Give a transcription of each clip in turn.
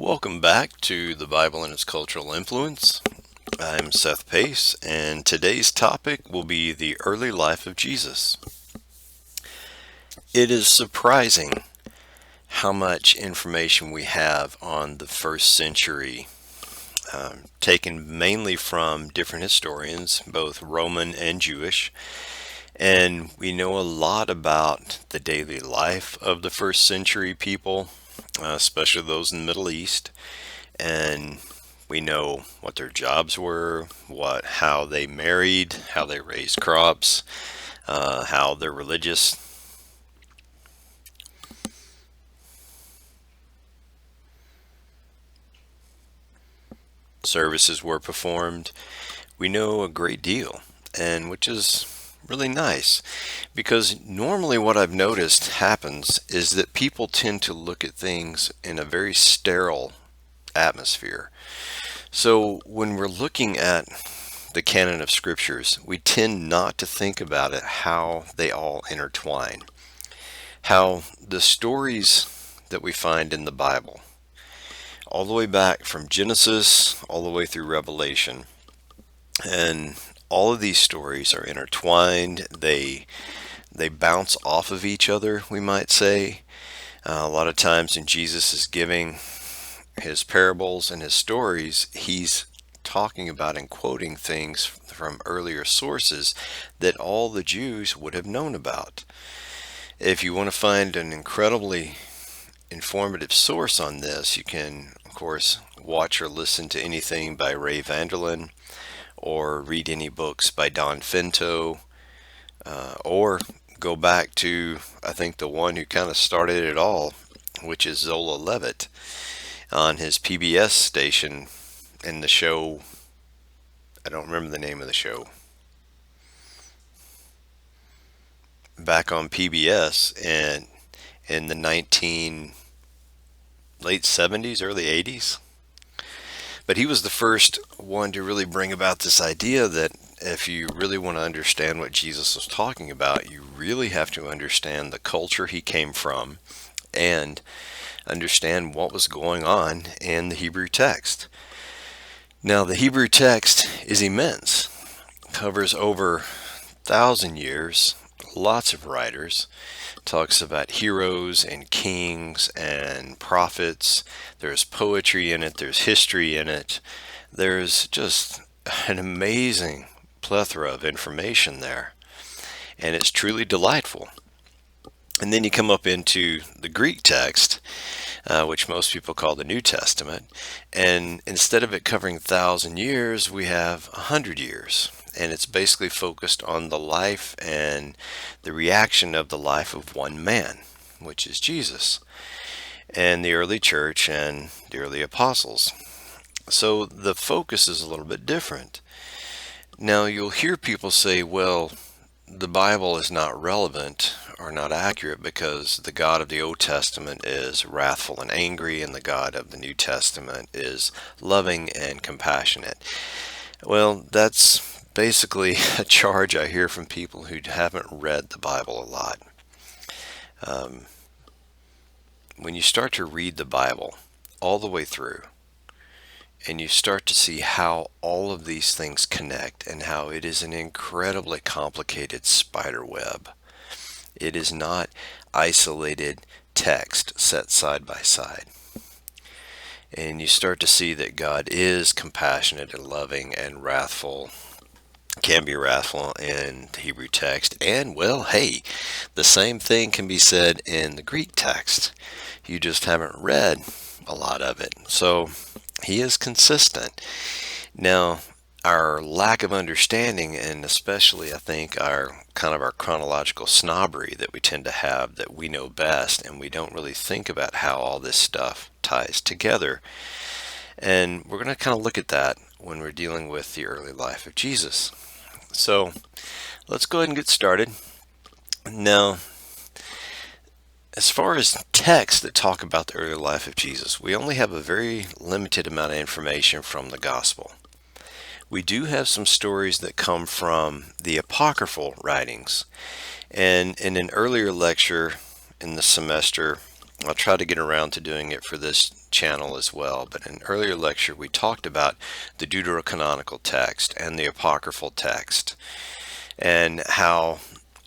Welcome back to the Bible and its Cultural Influence. I'm Seth Pace, and today's topic will be the early life of Jesus. It is surprising how much information we have on the first century, taken mainly from different historians, both Roman and Jewish. And we know a lot about the daily life of the first century people, especially those in the Middle East. And we know what their jobs were, how they married, how they raised crops, how their religious services were performed. We know a great deal, and which is really nice because normally what I've noticed happens is that people tend to look at things in a very sterile atmosphere. So when we're looking at the canon of scriptures, we tend not to think about it how they all intertwine. How the stories that we find in the Bible, all the way back from Genesis, all the way through Revelation, and all of these stories are intertwined. They bounce off of each other, we might say. A lot of times when Jesus is giving his parables and his stories, he's talking about and quoting things from earlier sources that all the Jews would have known about. If you want to find an incredibly informative source on this, you can, of course, watch or listen to anything by Ray Vanderlyn or read any books by Don Finto, or go back to, I think, the one who kind of started it all, which is Zola Levitt on his PBS station in the show. I don't remember the name of the show. Back on PBS and in the late 70s, early 80s. But he was the first one to really bring about this idea that if you really want to understand what Jesus was talking about, you really have to understand the culture he came from and understand what was going on in the Hebrew text. Now, the Hebrew text is immense, covers over 1,000 years, lots of writers, talks about heroes and kings and prophets. There's poetry in it, there's history in it. There's just an amazing plethora of information there, and it's truly delightful. And then you come up into the Greek text, which most people call the New Testament, and instead of it covering 1,000 years, we have 100 years. And it's basically focused on the life and the reaction of the life of one man, which is Jesus, and the early church and the early apostles. So the focus is a little bit different. Now you'll hear people say, well, the Bible is not relevant or not accurate because the God of the Old Testament is wrathful and angry, and the God of the New Testament is loving and compassionate. Well, that's basically a charge I hear from people who haven't read the Bible a lot. When you start to read the Bible all the way through, and you start to see how all of these things connect and how it is an incredibly complicated spider web. It is not isolated text set side by side. And you start to see that God is compassionate and loving and wrathful, can be wrathful in the Hebrew text. And, well, hey, the same thing can be said in the Greek text. You just haven't read a lot of it. So he is consistent. Now, our lack of understanding, and especially I think our chronological snobbery that we tend to have, that we know best and we don't really think about how all this stuff ties together. And we're going to kind of look at that when we're dealing with the early life of Jesus. So let's go ahead and get started. Now, as far as texts that talk about the early life of Jesus, we only have a very limited amount of information from the gospel. We do have some stories that come from the apocryphal writings. And in an earlier lecture in the semester, I'll try to get around to doing it for this channel as well. But in an earlier lecture, we talked about the deuterocanonical text and the apocryphal text, and how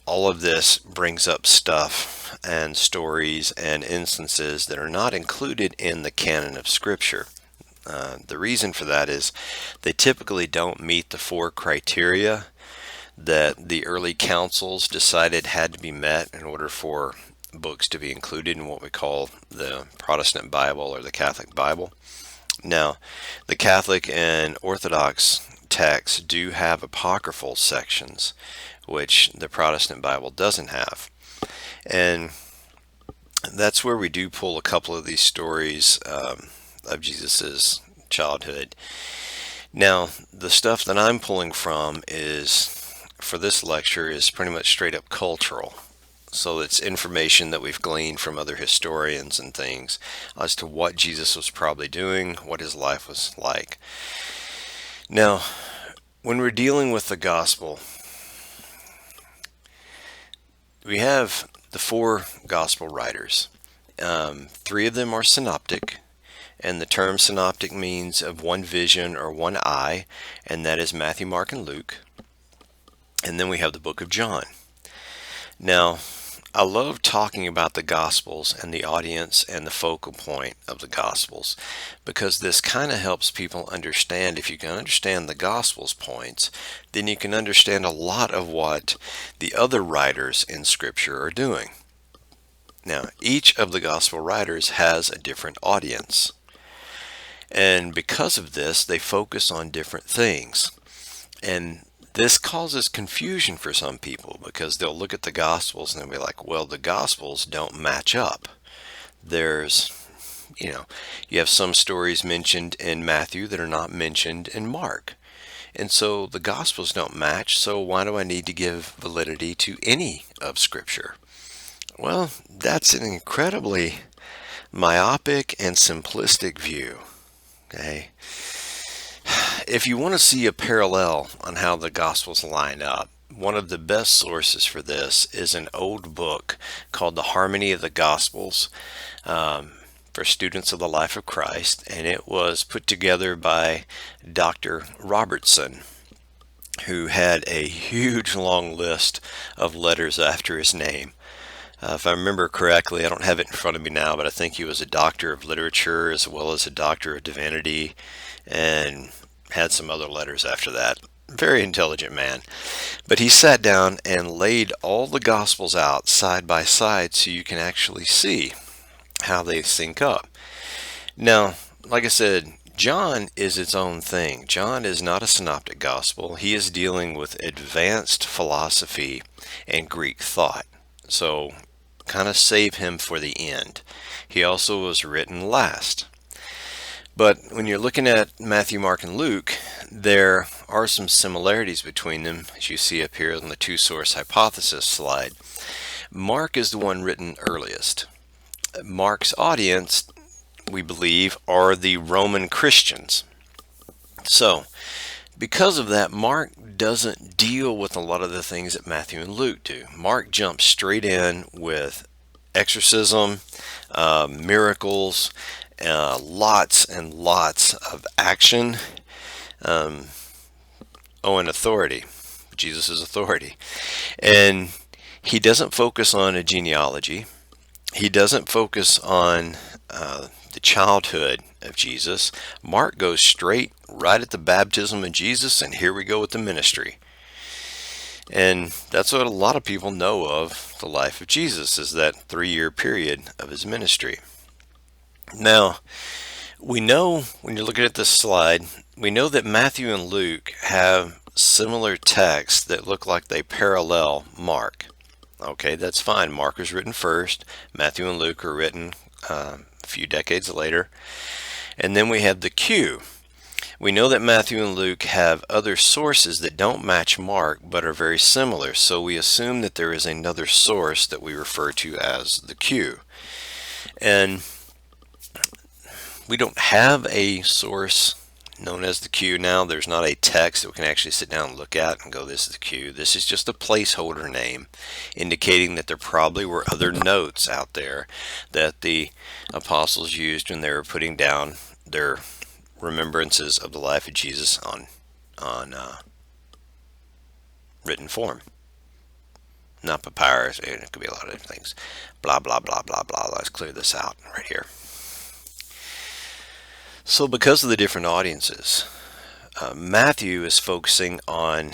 all of this brings up stuff and stories and instances that are not included in the canon of Scripture. The reason for that is they typically don't meet the 4 criteria that the early councils decided had to be met in order for books to be included in what we call the Protestant Bible or the Catholic Bible. Now, the Catholic and Orthodox texts do have apocryphal sections, which the Protestant Bible doesn't have. And that's where we do pull a couple of these stories of Jesus's childhood. Now, the stuff that I'm pulling from for this lecture is pretty much straight up cultural. So it's information that we've gleaned from other historians and things as to what Jesus was probably doing, what his life was like. Now, when we're dealing with the gospel, we have the 4 gospel writers. 3 of them are synoptic, and the term synoptic means of one vision or one eye, and that is Matthew, Mark, and Luke. And then we have the book of John. Now, I love talking about the Gospels and the audience and the focal point of the Gospels, because this kind of helps people understand. If you can understand the Gospels points, then you can understand a lot of what the other writers in Scripture are doing. Now, each of the Gospel writers has a different audience, and because of this, they focus on different things. And this causes confusion for some people, because they'll look at the Gospels and they'll be like, well, the Gospels don't match up. There's, you have some stories mentioned in Matthew that are not mentioned in Mark. And so the Gospels don't match, so why do I need to give validity to any of Scripture? Well, that's an incredibly myopic and simplistic view. Okay? If you want to see a parallel on how the Gospels line up, one of the best sources for this is an old book called The Harmony of the Gospels for students of the life of Christ, and it was put together by Dr. Robertson, who had a huge long list of letters after his name. If I remember correctly, I don't have it in front of me now, but I think he was a doctor of literature as well as a doctor of divinity, and had some other letters after that. Very intelligent man. But he sat down and laid all the Gospels out side by side so you can actually see how they sync up. Now, like I said, John is its own thing. John is not a synoptic gospel. He is dealing with advanced philosophy and Greek thought. So kind of save him for the end. He also was written last. But when you're looking at Matthew, Mark, and Luke, there are some similarities between them, as you see up here on the 2-source hypothesis slide. Mark is the one written earliest. Mark's audience, we believe, are the Roman Christians. So, because of that, Mark doesn't deal with a lot of the things that Matthew and Luke do. Mark jumps straight in with exorcism, miracles, lots and lots of action, and authority. Jesus' authority. And he doesn't focus on a genealogy. He doesn't focus on the childhood of Jesus. Mark goes straight right at the baptism of Jesus, and here we go with the ministry. And that's what a lot of people know of the life of Jesus, is that 3-year period of his ministry. Now, we know, when you're looking at this slide, we know that Matthew and Luke have similar texts that look like they parallel Mark. Okay, that's fine. Mark was written first. Matthew and Luke are written a few decades later. And then we have the Q. We know that Matthew and Luke have other sources that don't match Mark but are very similar. So we assume that there is another source that we refer to as the Q. And we don't have a source known as the Q now. There's not a text that we can actually sit down and look at and go, this is the Q. This is just a placeholder name indicating that there probably were other notes out there that the apostles used when they were putting down their remembrances of the life of Jesus on written form. Not papyrus, it could be a lot of different things. Blah, blah, blah, blah, blah. Let's clear this out right here. So because of the different audiences, Matthew is focusing on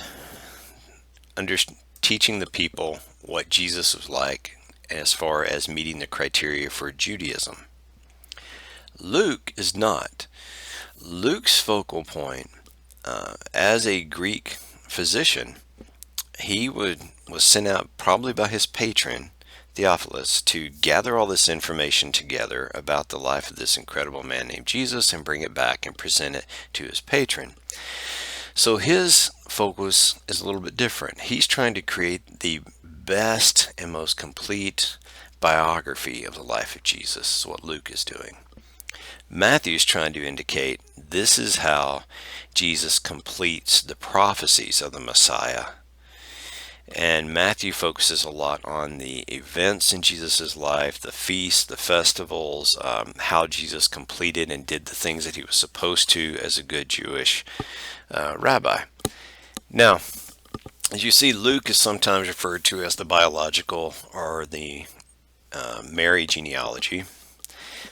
teaching the people what Jesus was like as far as meeting the criteria for Judaism. Luke is not. Luke's focal point, as a Greek physician, he was sent out probably by his patron, Theophilus, to gather all this information together about the life of this incredible man named Jesus and bring it back and present it to his patron. So his focus is a little bit different. He's trying to create the best and most complete biography of the life of Jesus, is what Luke is doing. Matthew's trying to indicate this is how Jesus completes the prophecies of the Messiah. And Matthew focuses a lot on the events in Jesus' life, the feasts, the festivals, how Jesus completed and did the things that he was supposed to as a good Jewish rabbi. Now, as you see, Luke is sometimes referred to as the biological or the Mary genealogy,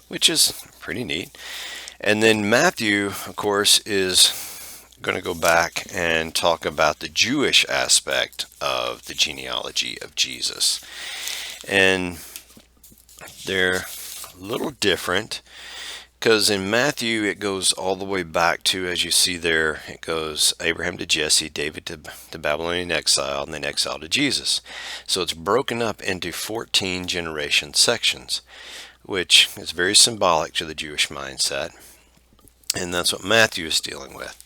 which is pretty neat. And then Matthew, of course, is going to go back and talk about the Jewish aspect of the genealogy of Jesus. And they're a little different because in Matthew it goes all the way back to, as you see there, it goes Abraham to Jesse, David to Babylonian exile, and then exile to Jesus. So it's broken up into 14 generation sections, which is very symbolic to the Jewish mindset. And that's what Matthew is dealing with.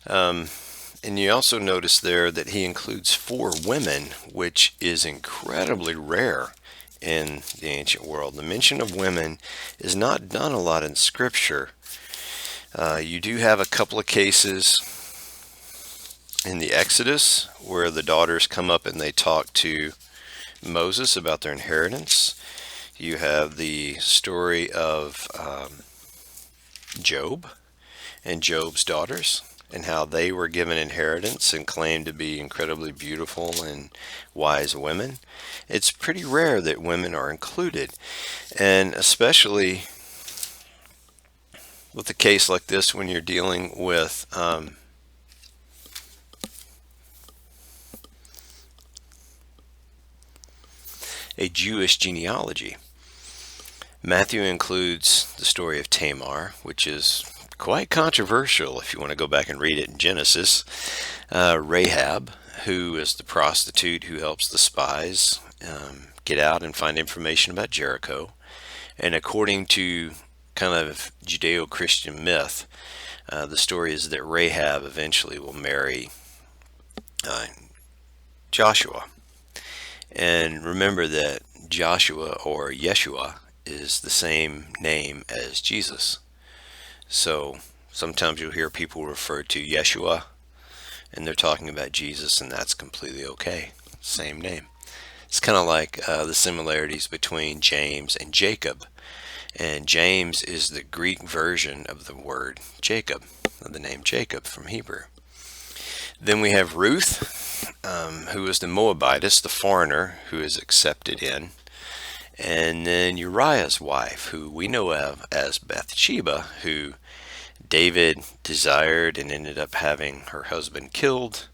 And you also notice there that he includes 4 women, which is incredibly rare in the ancient world. The mention of women is not done a lot in Scripture. You do have a couple of cases in the Exodus where the daughters come up and they talk to Moses about their inheritance. You have the story of Job and Job's daughters, and how they were given inheritance and claimed to be incredibly beautiful and wise women. It's pretty rare that women are included, and especially with a case like this when you're dealing with a Jewish genealogy. Matthew includes the story of Tamar, which is quite controversial if you want to go back and read it in Genesis. Rahab, who is the prostitute who helps the spies get out and find information about Jericho. And according to kind of Judeo-Christian myth, the story is that Rahab eventually will marry Joshua. And remember that Joshua, or Yeshua, is the same name as Jesus. So sometimes you'll hear people refer to Yeshua and they're talking about Jesus, and that's completely okay. Same name. It's kind of like the similarities between James and Jacob. And James is the Greek version of the word Jacob, of the name Jacob from Hebrew. Then we have Ruth, who is the Moabitess, the foreigner who is accepted in. And then Uriah's wife, who we know of as Bathsheba, who David desired and ended up having her husband killed.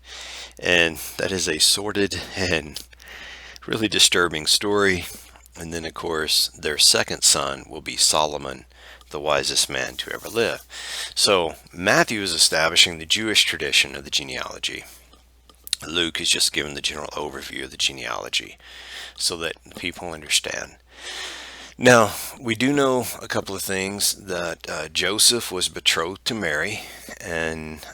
And that is a sordid and really disturbing story. And then, of course, their second son will be Solomon, the wisest man to ever live. So Matthew is establishing the Jewish tradition of the genealogy. Luke is just giving the general overview of the genealogy so that people understand. Now, we do know a couple of things, that Joseph was betrothed to Mary, and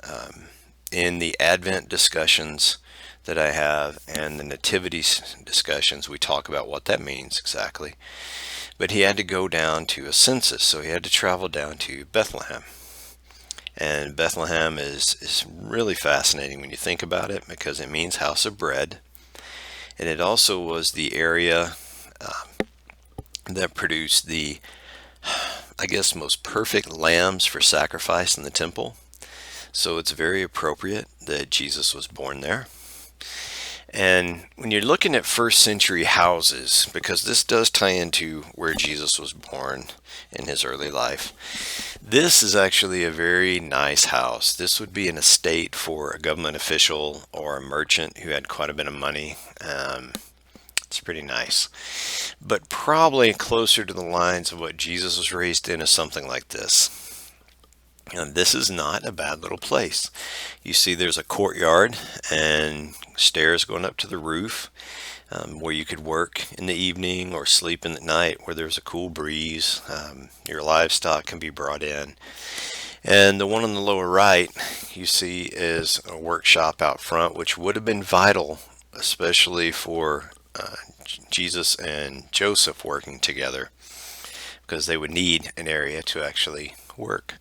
in the Advent discussions that I have and the nativity discussions, we talk about what that means exactly. But he had to go down to a census, so he had to travel down to Bethlehem. And Bethlehem is really fascinating when you think about it, because it means house of bread. And it also was the area that produced the, I guess, most perfect lambs for sacrifice in the temple. So it's very appropriate that Jesus was born there. And when you're looking at first century houses, because this does tie into where Jesus was born in his early life, this is actually a very nice house. This would be an estate for a government official or a merchant who had quite a bit of money. It's pretty nice. But probably closer to the lines of what Jesus was raised in is something like this. And this is not a bad little place. You see there's a courtyard and stairs going up to the roof, where you could work in the evening or sleep in the night where there's a cool breeze. Your livestock can be brought in. And the one on the lower right you see is a workshop out front, which would have been vital, especially for Jesus and Joseph working together, because they would need an area to actually work.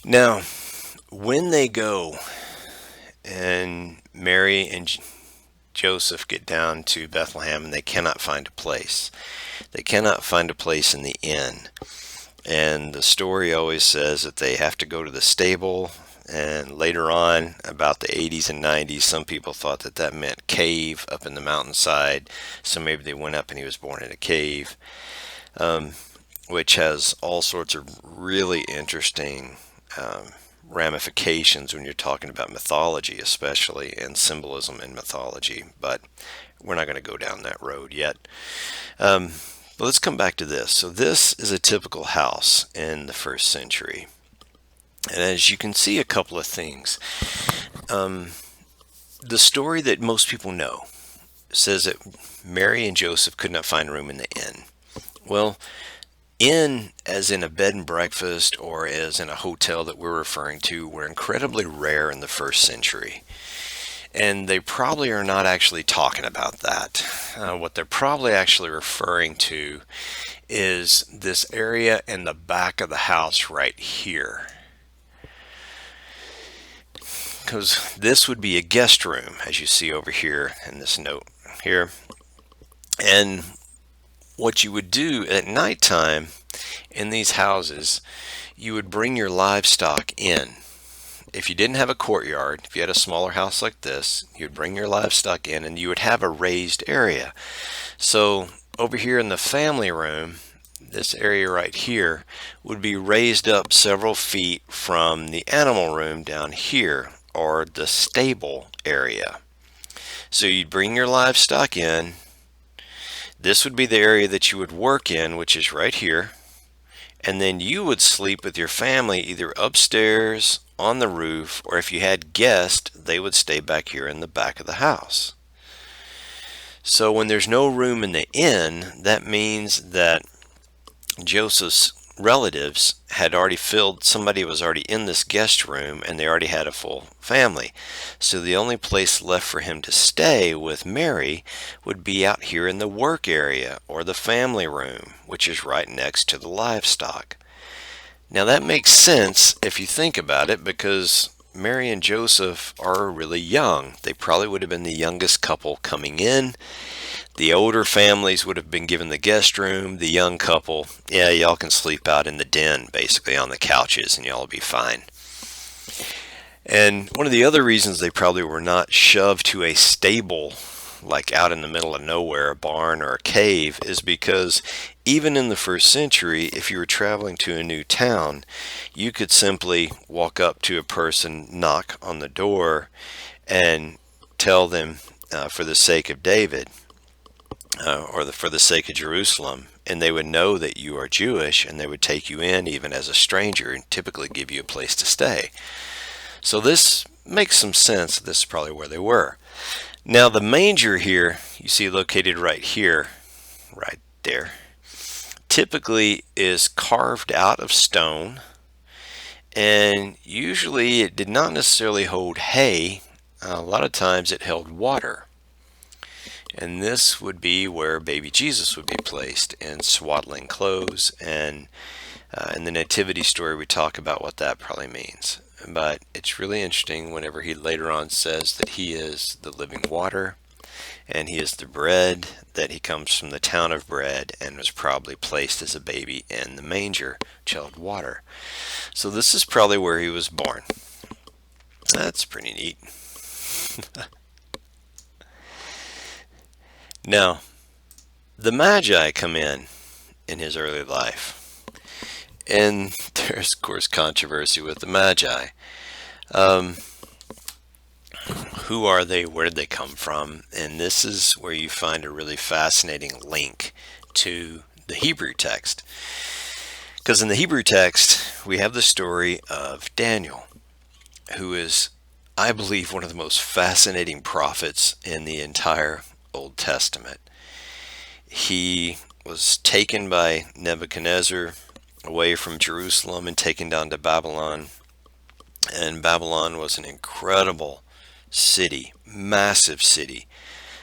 Now, when they go and Mary and Joseph get down to Bethlehem and they cannot find a place, they cannot find a place in the inn. And the story always says that they have to go to the stable. And later on, about the 80s and 90s, some people thought that that meant cave up in the mountainside. So maybe they went up and he was born in a cave, which has all sorts of really interesting ramifications when you're talking about mythology, especially, and symbolism in mythology. But we're not going to go down that road yet. But let's come back to this. So this is a typical house in the first century. And as you can see, a couple of things. The story that most people know says that Mary and Joseph could not find room in the inn. Well, inn, as in a bed and breakfast or as in a hotel that we're referring to, were incredibly rare in the first century. And they probably are not actually talking about that. What they're probably actually referring to is this area in the back of the house right here. Because this would be a guest room, as you see over here in this note here. And what you would do at nighttime in these houses, you would bring your livestock in. If you didn't have a courtyard, if you had a smaller house like this, you'd bring your livestock in and you would have a raised area. So over here in the family room, this area right here would be raised up several feet from the animal room down here, or the stable area. So you'd bring your livestock in. This would be the area that you would work in, which is right here. And then you would sleep with your family either upstairs, on the roof, or if you had guests, they would stay back here in the back of the house. So when there's no room in the inn, that means that Joseph's relatives had already filled, somebody was already in this guest room and they already had a full family. So the only place left for him to stay with Mary would be out here in the work area or the family room, which is right next to the livestock. Now that makes sense if you think about it, because Mary and Joseph are really young. They probably would have been the youngest couple coming in. The older families would have been given the guest room. The young couple, yeah, y'all can sleep out in the den, basically on the couches, and y'all will be fine. And one of the other reasons they probably were not shoved to a stable, like out in the middle of nowhere, a barn or a cave, is because even in the first century, if you were traveling to a new town, you could simply walk up to a person, knock on the door, and tell them, for the sake of David, for the sake of Jerusalem, and they would know that you are Jewish, and they would take you in even as a stranger and typically give you a place to stay. So this makes some sense. This is probably where they were. Now the manger here, you see located right here, right there, typically is carved out of stone, and usually it did not necessarily hold hay. A lot of times it held water. And this would be where baby Jesus would be placed in swaddling clothes, and In the nativity story, we talk about what that probably means. But it's really interesting whenever he later on says that he is the living water and he is the bread, that he comes from the town of bread and was probably placed as a baby in the manger, chilled water. So this is probably where he was born. That's pretty neat. Now, the Magi come in his early life. And there's, of course, controversy with the Magi. Um, who are they? Where did they come from? And this is where you find a really fascinating link to the Hebrew text. Because in the Hebrew text, we have the story of Daniel, who is, I believe, one of the most fascinating prophets in the entire Old Testament. He was taken by Nebuchadnezzar away from Jerusalem and taken down to Babylon. And Babylon was an incredible city, massive city,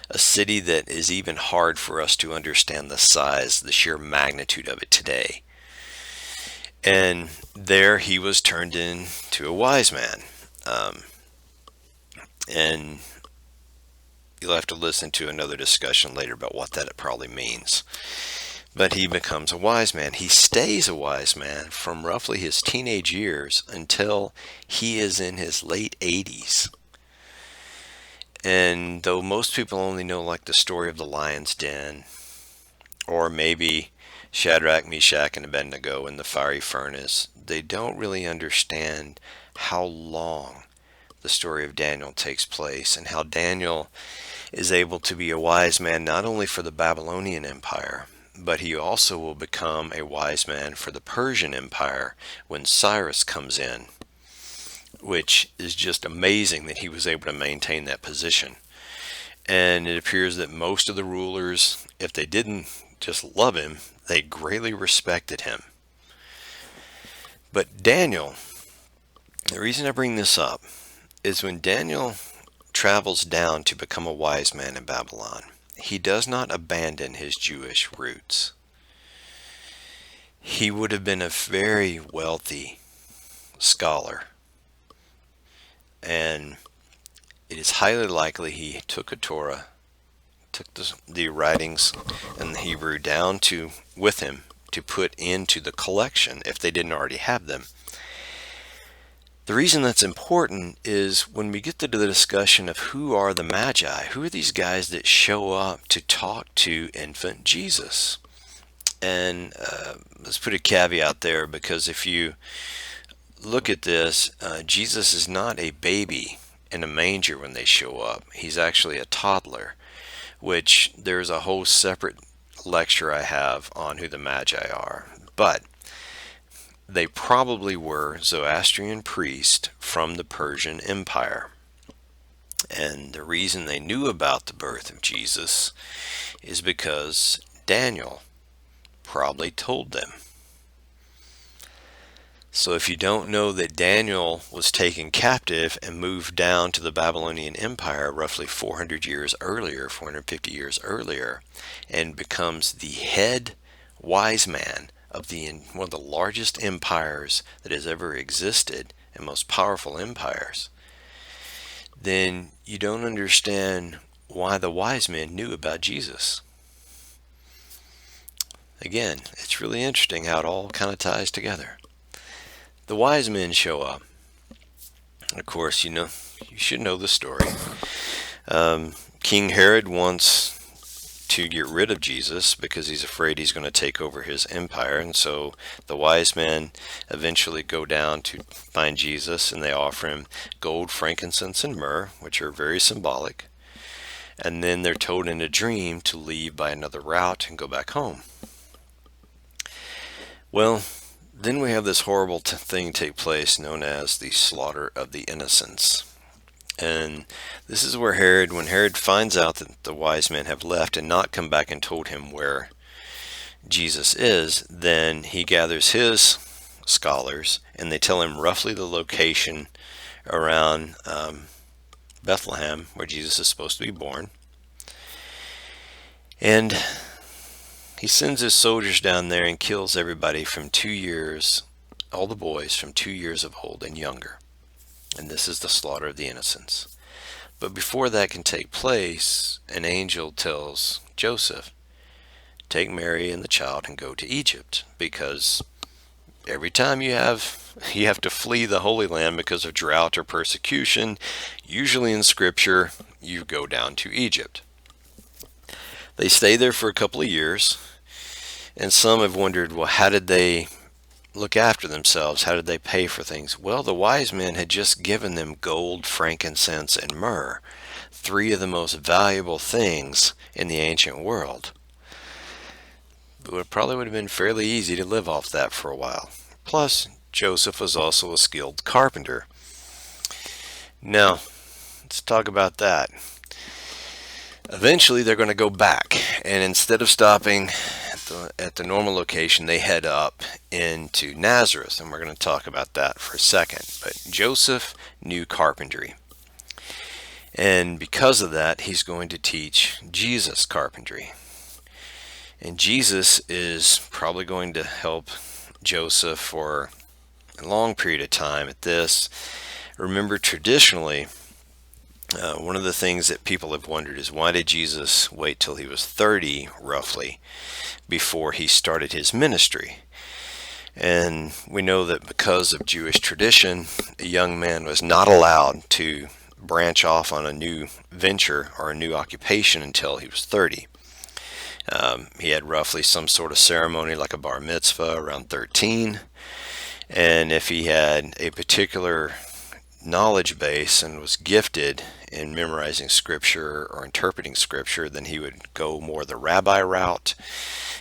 a city that is even hard for us to understand the size, the sheer magnitude of it today. And there he was turned into a wise man. And you'll have to listen to another discussion later about what that probably means. But he becomes a wise man. He stays a wise man from roughly his teenage years until he is in his late 80s. And though most people only know like the story of the lion's den, or maybe Shadrach, Meshach, and Abednego in the fiery furnace, they don't really understand how long the story of Daniel takes place and how Daniel is able to be a wise man not only for the Babylonian Empire, but he also will become a wise man for the Persian Empire when Cyrus comes in, which is just amazing that he was able to maintain that position. And it appears that most of the rulers, if they didn't just love him, they greatly respected him. But Daniel, the reason I bring this up is when Daniel travels down to become a wise man in Babylon, he does not abandon his Jewish roots. He would have been a very wealthy scholar, and it is highly likely he took a Torah, took the writings in the Hebrew down with him to put into the collection if they didn't already have them. The reason that's important is when we get to the discussion of who are the Magi, who are these guys that show up to talk to infant Jesus? And let's put a caveat there, because if you look at this, Jesus is not a baby in a manger when they show up. He's actually a toddler, which there's a whole separate lecture I have on who the Magi are. But they probably were Zoroastrian priests from the Persian Empire. And the reason they knew about the birth of Jesus is because Daniel probably told them. So if you don't know that Daniel was taken captive and moved down to the Babylonian Empire roughly 400 years earlier, 450 years earlier, and becomes the head wise man of one of the largest empires that has ever existed and most powerful empires, then you don't understand why the wise men knew about Jesus. Again, it's really interesting how it all kind of ties together. The wise men show up. Of course, you should know the story. King Herod wants to get rid of Jesus because he's afraid he's going to take over his empire, and so the wise men eventually go down to find Jesus, and they offer him gold, frankincense, and myrrh, which are very symbolic, and then they're told in a dream to leave by another route and go back home. Well, then we have this horrible thing take place known as the slaughter of the innocents. And this is where when Herod finds out that the wise men have left and not come back and told him where Jesus is, then he gathers his scholars and they tell him roughly the location around Bethlehem where Jesus is supposed to be born. And He sends his soldiers down there and kills everybody from 2 years, all the boys from 2 years of old and younger. And this is the slaughter of the innocents. But before that can take place, an angel tells Joseph, take Mary and the child and go to Egypt, because every time you have to flee the Holy Land because of drought or persecution, usually in Scripture, you go down to Egypt. They stay there for a couple of years, and some have wondered, well, how did they look after themselves? How did they pay for things? Well, the wise men had just given them gold, frankincense, and myrrh, three of the most valuable things in the ancient world. It probably would have been fairly easy to live off that for a while. Plus, Joseph was also a skilled carpenter. Now, let's talk about that. Eventually, they're going to go back, and instead of stopping at the normal location, they head up into Nazareth, and we're going to talk about that for a second. But Joseph knew carpentry, and because of that, he's going to teach Jesus carpentry. And Jesus is probably going to help Joseph for a long period of time at this. Remember, traditionally, one of the things that people have wondered is, why did Jesus wait till he was 30, roughly, before he started his ministry? And we know that because of Jewish tradition, a young man was not allowed to branch off on a new venture or a new occupation until he was 30. He had roughly some sort of ceremony like a bar mitzvah around 13. And if he had a particular knowledge base and was gifted in memorizing scripture or interpreting scripture, then he would go more the rabbi route.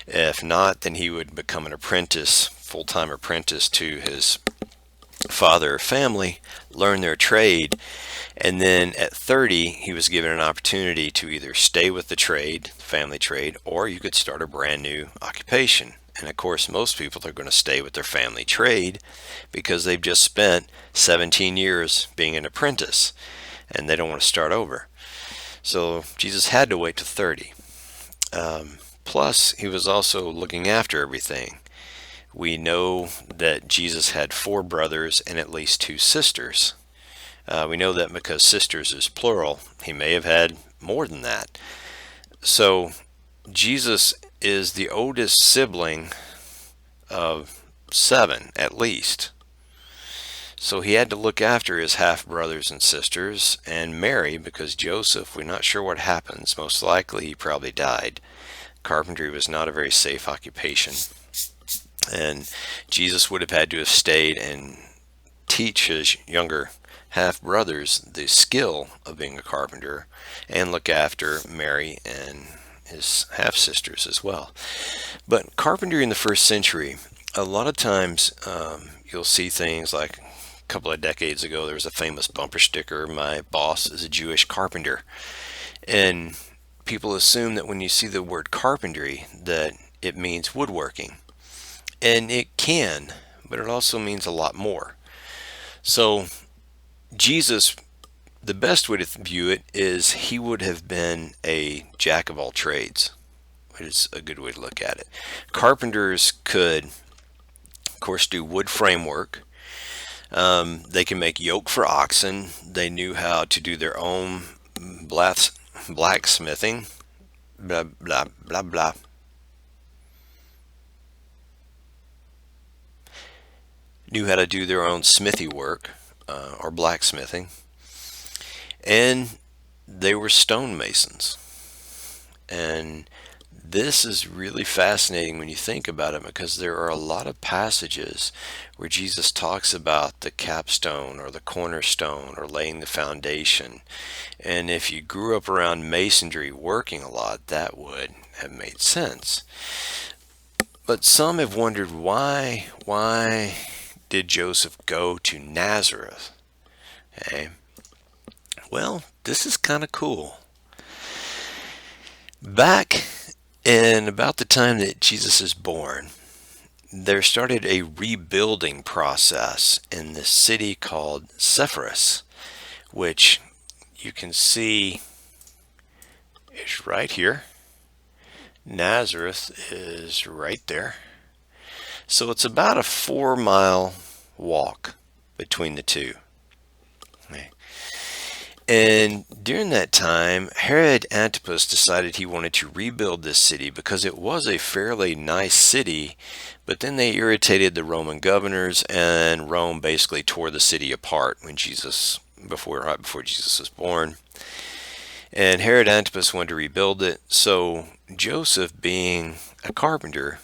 If not, then he would become an apprentice, full-time apprentice to his father or family, learn their trade, and then at 30 he was given an opportunity to either stay with the trade, family trade, or you could start a brand new occupation. And of course, most people are going to stay with their family trade because they've just spent 17 years being an apprentice and they don't want to start over. So Jesus had to wait to 30. Plus, he was also looking after everything. We know that Jesus had 4 brothers and at least 2 sisters. We know that because sisters is plural. He may have had more than that. So Jesus is the oldest sibling of 7 at least. So he had to look after his half brothers and sisters and Mary, because Joseph, we're not sure what happens. Most likely he probably died. Carpentry was not a very safe occupation. And Jesus would have had to have stayed and teach his younger half brothers the skill of being a carpenter and look after Mary and his half sisters as well. But carpentry in the first century, a lot of times you'll see things like a couple of decades ago, there was a famous bumper sticker, "My boss is a Jewish carpenter." And people assume that when you see the word carpentry that it means woodworking. And it can, but it also means a lot more. So Jesus, the best way to view it is he would have been a jack of all trades, which is a good way to look at it. Carpenters could, of course, do wood framework. They can make yoke for oxen. They knew how to do their own blacksmithing, blah, blah, blah, blah. Knew how to do their own smithy work or blacksmithing. And they were stonemasons. And this is really fascinating when you think about it, because there are a lot of passages where Jesus talks about the capstone or the cornerstone or laying the foundation. And if you grew up around masonry working a lot, that would have made sense. But some have wondered, why did Joseph go to Nazareth? Okay. Well, this is kind of cool. Back in about the time that Jesus is born, there started a rebuilding process in this city called Sepphoris, which you can see is right here. Nazareth is right there. So it's about a 4 mile walk between the two. Okay. And during that time, Herod Antipas decided he wanted to rebuild this city because it was a fairly nice city, but then they irritated the Roman governors, and Rome basically tore the city apart right before Jesus was born. And Herod Antipas wanted to rebuild it, so Joseph, being a carpenter,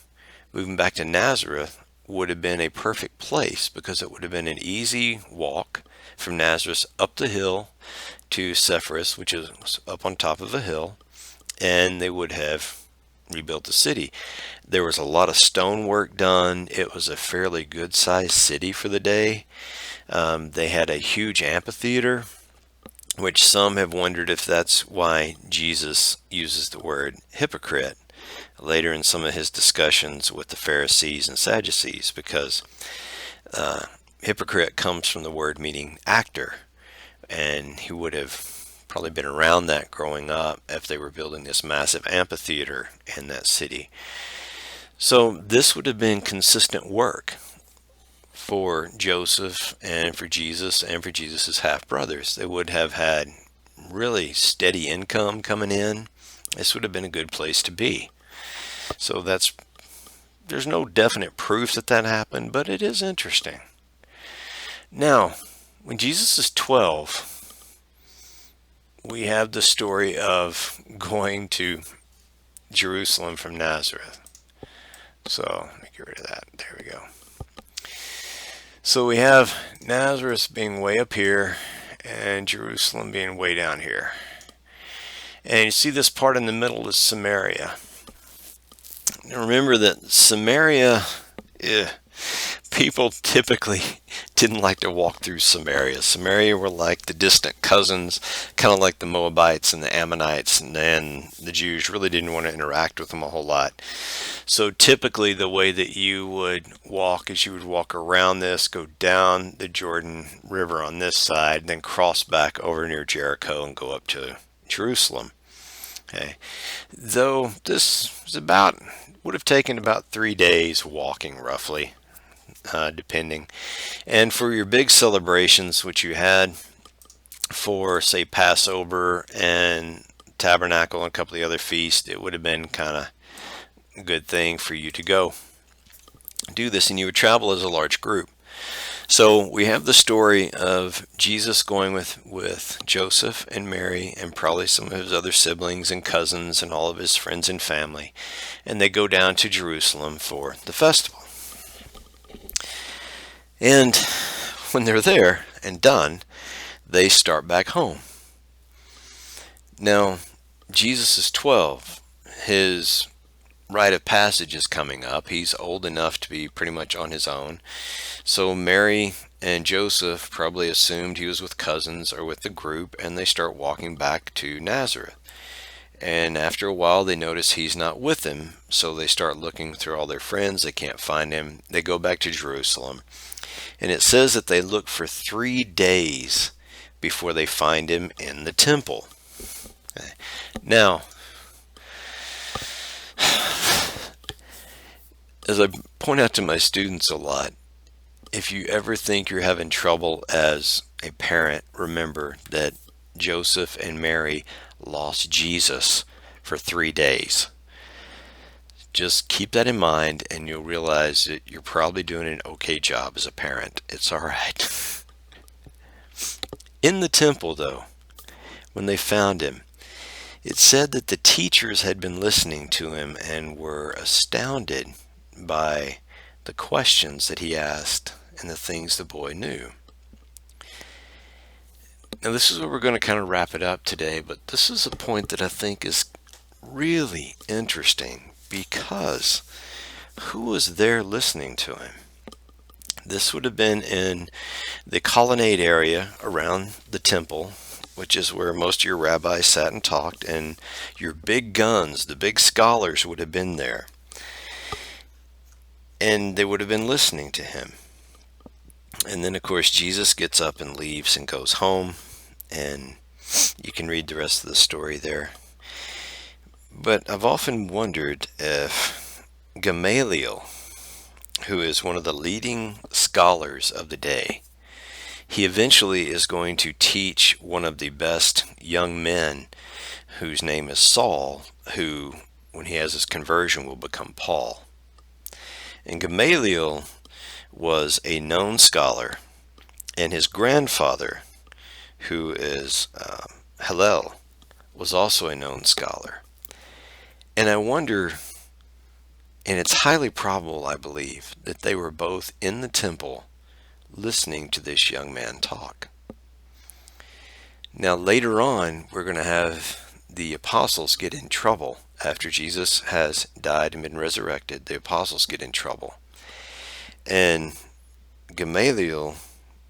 moving back to Nazareth would have been a perfect place because it would have been an easy walk from Nazareth up the hill to Sepphoris, which is up on top of a hill, and they would have rebuilt the city. There was a lot of stonework done. It was a fairly good sized city for the day. They had a huge amphitheater, which some have wondered if that's why Jesus uses the word hypocrite later in some of his discussions with the Pharisees and Sadducees, because hypocrite comes from the word meaning actor, and he would have probably been around that growing up if they were building this massive amphitheater in that city. So this would have been consistent work for Joseph and for Jesus and for Jesus's half brothers. They would have had really steady income coming in. This would have been a good place to be. So there's no definite proof that that happened, but it is interesting. Now, when Jesus is 12, we have the story of going to Jerusalem from Nazareth. So let me get rid of that. There we go. So we have Nazareth being way up here and Jerusalem being way down here. And you see this part in the middle is Samaria. Now remember that Samaria, people typically didn't like to walk through Samaria. Samaria were like the distant cousins, kind of like the Moabites and the Ammonites, and then the Jews really didn't want to interact with them a whole lot. So typically the way that you would walk is you would walk around this, go down the Jordan River on this side, then cross back over near Jericho and go up to Jerusalem. Okay. Though this was would have taken about 3 days walking roughly, depending. And for your big celebrations, which you had for, say, Passover and Tabernacle and a couple of the other feasts, it would have been kind of a good thing for you to go do this, and you would travel as a large group. So we have the story of Jesus going with Joseph and Mary and probably some of his other siblings and cousins and all of his friends and family, and they go down to Jerusalem for the festival. And when they're there and done, they start back home. Now, Jesus is 12. His rite of passage is coming up. He's old enough to be pretty much on his own. So Mary and Joseph probably assumed he was with cousins or with the group, and they start walking back to Nazareth. And after a while, they notice he's not with them, so they start looking through all their friends. They can't find him. They go back to Jerusalem. And it says that they look for 3 days before they find him in the temple. Okay. Now, as I point out to my students a lot, if you ever think you're having trouble as a parent, remember that Joseph and Mary lost Jesus for 3 days. Just keep that in mind, and you'll realize that you're probably doing an okay job as a parent. It's all right. In the temple, though, when they found him, it said that the teachers had been listening to him and were astounded by the questions that he asked and the things the boy knew. Now this is where we're going to kind of wrap it up today, but this is a point that I think is really interesting, because who was there listening to him? This would have been in the colonnade area around the temple, which is where most of your rabbis sat and talked, and your big guns, the big scholars, would have been there. And they would have been listening to him. And then, of course, Jesus gets up and leaves and goes home, and you can read the rest of the story there. But I've often wondered if Gamaliel, who is one of the leading scholars of the day, he eventually is going to teach one of the best young men whose name is Saul, who, when he has his conversion, will become Paul. And Gamaliel was a known scholar, and his grandfather, who is Hillel, was also a known scholar. And I wonder, and it's highly probable, I believe, that they were both in the temple listening to this young man talk. Now, later on, we're going to have the apostles get in trouble. After Jesus has died and been resurrected, the apostles get in trouble. And Gamaliel,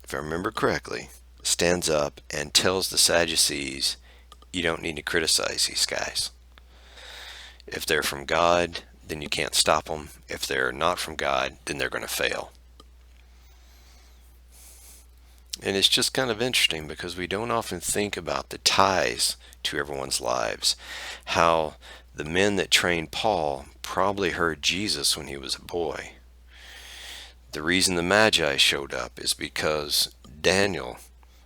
if I remember correctly, stands up and tells the Sadducees, you don't need to criticize these guys. If they're from God, then you can't stop them. If they're not from God, then they're going to fail. And it's just kind of interesting because we don't often think about the ties to everyone's lives. How the men that trained Paul probably heard Jesus when he was a boy. The reason the Magi showed up is because Daniel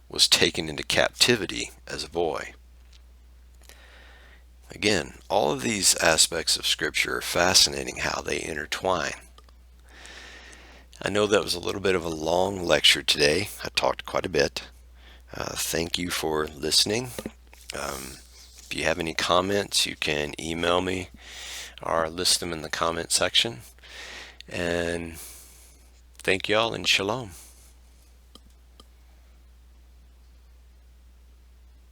was taken into captivity as a boy. Again, all of these aspects of Scripture are fascinating how they intertwine. I know that was a little bit of a long lecture today. I talked quite a bit. Thank you for listening. If you have any comments, you can email me or list them in the comment section. And thank y'all and shalom.